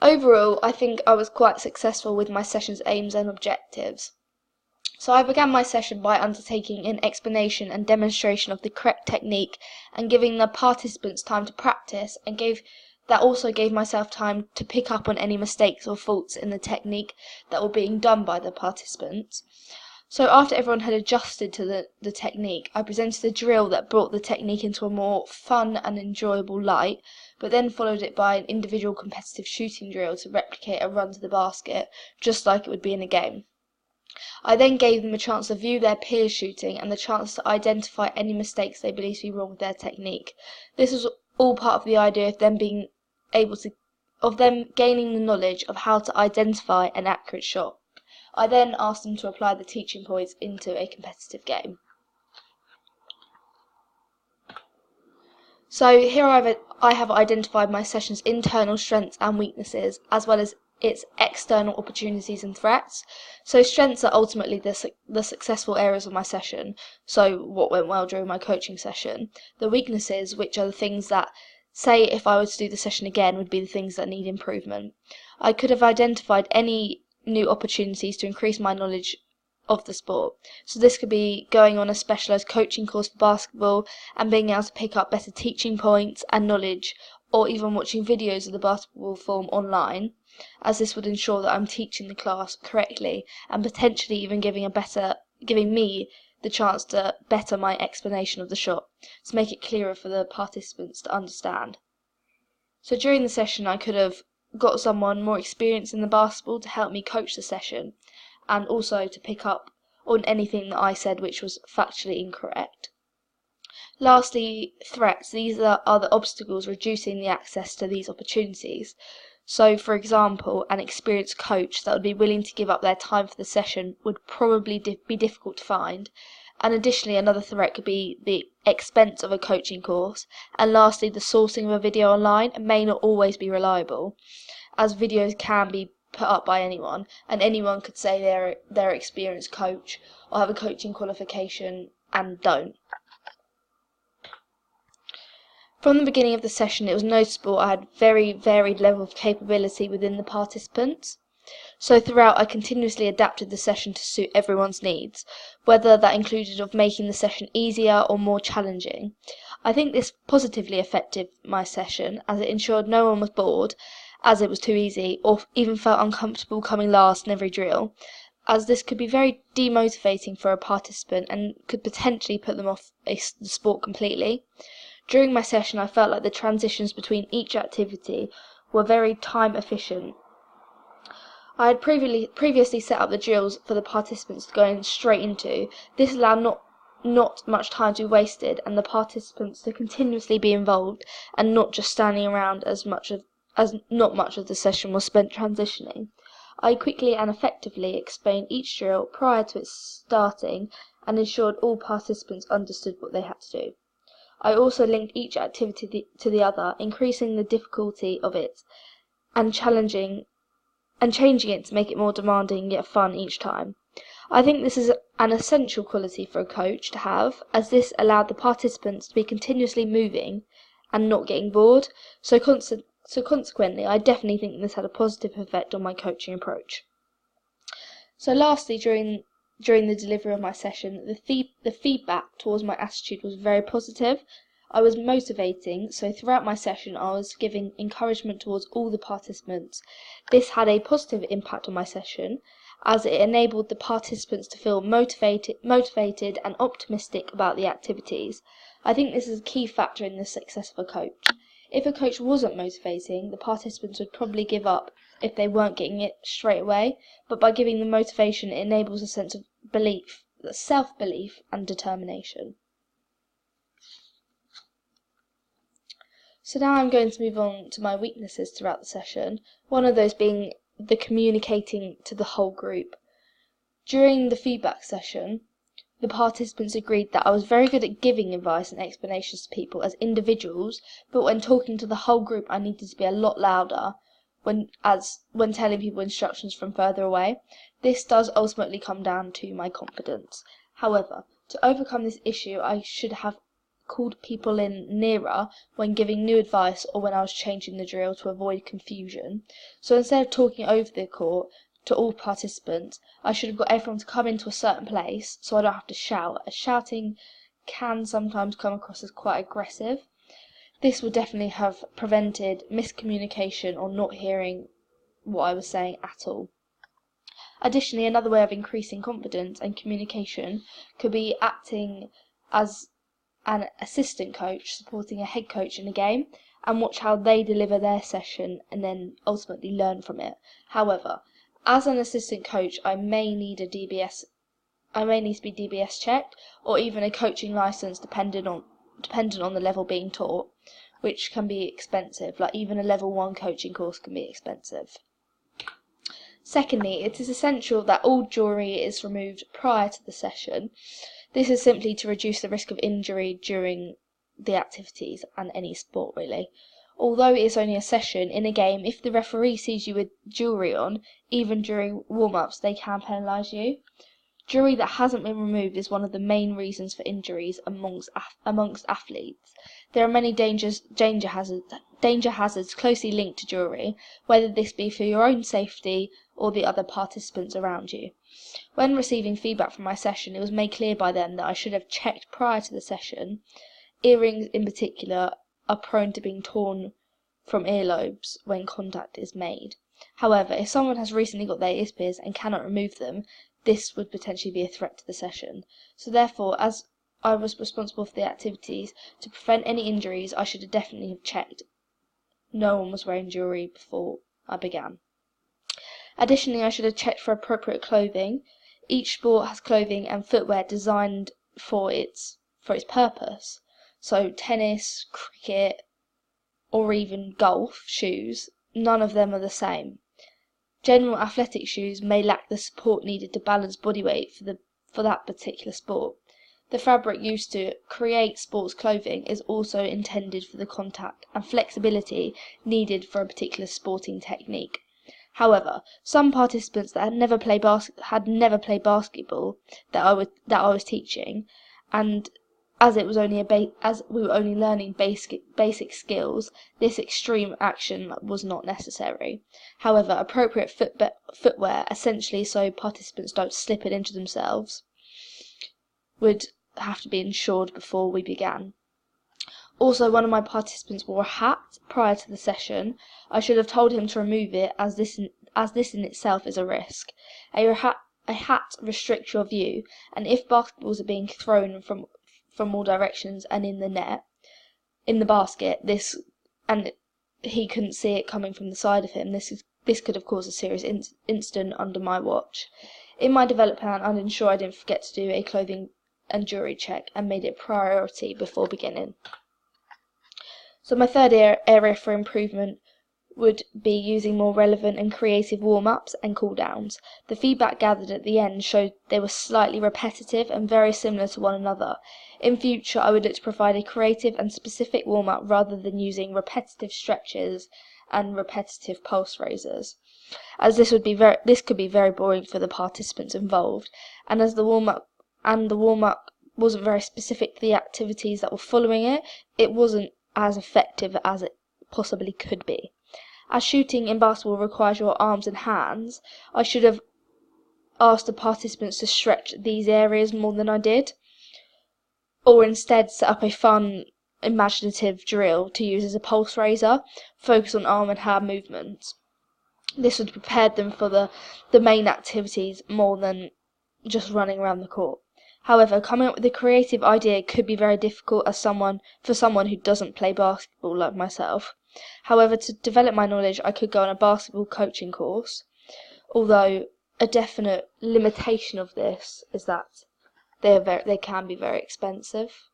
Overall, I think I was quite successful with my session's aims and objectives. So I began my session by undertaking an explanation and demonstration of the correct technique and giving the participants time to practice, and also gave myself time to pick up on any mistakes or faults in the technique that were being done by the participants. So after everyone had adjusted to the technique, I presented a drill that brought the technique into a more fun and enjoyable light, but then followed it by an individual competitive shooting drill to replicate a run to the basket, just like it would be in a game. I then gave them a chance to view their peers shooting and the chance to identify any mistakes they believed to be wrong with their technique. This was all part of the idea of them gaining the knowledge of how to identify an accurate shot. I then asked them to apply the teaching points into a competitive game. So here I have identified my session's internal strengths and weaknesses, as well as its external opportunities and threats. So strengths are ultimately the successful areas of my session, so what went well during my coaching session. The weaknesses, which are the things that, say if I were to do the session again, would be the things that need improvement. I could have identified any new opportunities to increase my knowledge of the sport. So this could be going on a specialised coaching course for basketball and being able to pick up better teaching points and knowledge, or even watching videos of the basketball form online, as this would ensure that I'm teaching the class correctly and potentially even giving me the chance to better my explanation of the shot, to make it clearer for the participants to understand. So during the session I could have got someone more experienced in the basketball to help me coach the session, and also to pick up on anything that I said which was factually incorrect. Lastly, threats. These are the obstacles reducing the access to these opportunities. So, for example, an experienced coach that would be willing to give up their time for the session would probably be difficult to find. And additionally, another threat could be the expense of a coaching course. And lastly, the sourcing of a video online may not always be reliable, as videos can be put up by anyone, and anyone could say they're experienced coach or have a coaching qualification and don't. From the beginning of the session, it was noticeable I had very varied level of capability within the participants. So throughout, I continuously adapted the session to suit everyone's needs, whether that included of making the session easier or more challenging. I think this positively affected my session, as it ensured no one was bored, as it was too easy, or even felt uncomfortable coming last in every drill, as this could be very demotivating for a participant and could potentially put them off the sport completely. During my session, I felt like the transitions between each activity were very time efficient. I had previously set up the drills for the participants to go in straight into. This allowed not much time to be wasted, and the participants to continuously be involved and not just standing around, as not much of the session was spent transitioning. I quickly and effectively explained each drill prior to its starting and ensured all participants understood what they had to do. I also linked each activity to the other, increasing the difficulty of it and changing it to make it more demanding yet fun each time. I think this is an essential quality for a coach to have, as this allowed the participants to be continuously moving and not getting bored. So consequently, I definitely think this had a positive effect on my coaching approach. So lastly, during the delivery of my session, the feedback towards my attitude was very positive. I was motivating, so throughout my session I was giving encouragement towards all the participants. This had a positive impact on my session, as it enabled the participants to feel motivated and optimistic about the activities. I think this is a key factor in the success of a coach. If a coach wasn't motivating, the participants would probably give up if they weren't getting it straight away, but by giving them motivation, it enables a sense of belief, self-belief and determination. So now I'm going to move on to my weaknesses throughout the session, one of those being the communicating to the whole group. During the feedback session, the participants agreed that I was very good at giving advice and explanations to people as individuals, but when talking to the whole group I needed to be a lot louder when telling people instructions from further away. This does ultimately come down to my confidence. However, to overcome this issue, I should have called people in nearer when giving new advice or when I was changing the drill to avoid confusion. So instead of talking over the court to all participants, I should have got everyone to come into a certain place so I don't have to shout, as shouting can sometimes come across as quite aggressive. This would definitely have prevented miscommunication or not hearing what I was saying at all. Additionally, another way of increasing confidence and communication could be acting as an assistant coach supporting a head coach in a game and watch how they deliver their session and then ultimately learn from it. However, as an assistant coach, I may need to be DBS checked or even a coaching license dependent on the level being taught, which can be expensive. Like even a level 1 coaching course can be expensive. Secondly, it is essential that all jewellery is removed prior to the session. This is simply to reduce the risk of injury during the activities and any sport really. Although it is only a session, in a game, if the referee sees you with jewellery on, even during warm-ups, they can penalise you. Jewellery that hasn't been removed is one of the main reasons for injuries amongst athletes. There are many danger hazards closely linked to jewellery, whether this be for your own safety or the other participants around you. When receiving feedback from my session, it was made clear by them that I should have checked prior to the session. Earrings in particular are prone to being torn from earlobes when contact is made. However, if someone has recently got their ears pierced and cannot remove them, this would potentially be a threat to the session. So therefore, as I was responsible for the activities, to prevent any injuries, I should have definitely have checked no one was wearing jewellery before I began. Additionally, I should have checked for appropriate clothing. Each sport has clothing and footwear designed for its purpose. So tennis, cricket, or even golf shoes, none of them are the same. General athletic shoes may lack the support needed to balance body weight for that particular sport. The fabric used to create sports clothing is also intended for the contact and flexibility needed for a particular sporting technique. However, some participants that had never played basketball that I was teaching, and as we were only learning basic skills, this extreme action was not necessary. However, appropriate footwear, essentially so participants don't slip it into themselves, would have to be ensured before we began. Also, one of my participants wore a hat prior to the session. I should have told him to remove it, as this in itself is a risk. A hat restricts your view, and if basketballs are being thrown from all directions and in the basket, and he couldn't see it coming from the side of him, this could have caused a serious incident under my watch. In my development plan, I'd ensure I didn't forget to do a clothing and jewellery check and made it a priority before beginning. So my third area for improvement would be using more relevant and creative warm-ups and cool-downs. The feedback gathered at the end showed they were slightly repetitive and very similar to one another. In future, I would look to provide a creative and specific warm-up rather than using repetitive stretches and repetitive pulse raises, as this could be very boring for the participants involved, and as the warm-up wasn't very specific to the activities that were following it, it wasn't as effective as it possibly could be. As shooting in basketball requires your arms and hands, I should have asked the participants to stretch these areas more than I did, or instead set up a fun, imaginative drill to use as a pulse raiser, focus on arm and hand movements. This would have prepared them for the main activities more than just running around the court. However, coming up with a creative idea could be very difficult for someone who doesn't play basketball like myself. However, to develop my knowledge, I could go on a basketball coaching course, although a definite limitation of this is that they can be very expensive.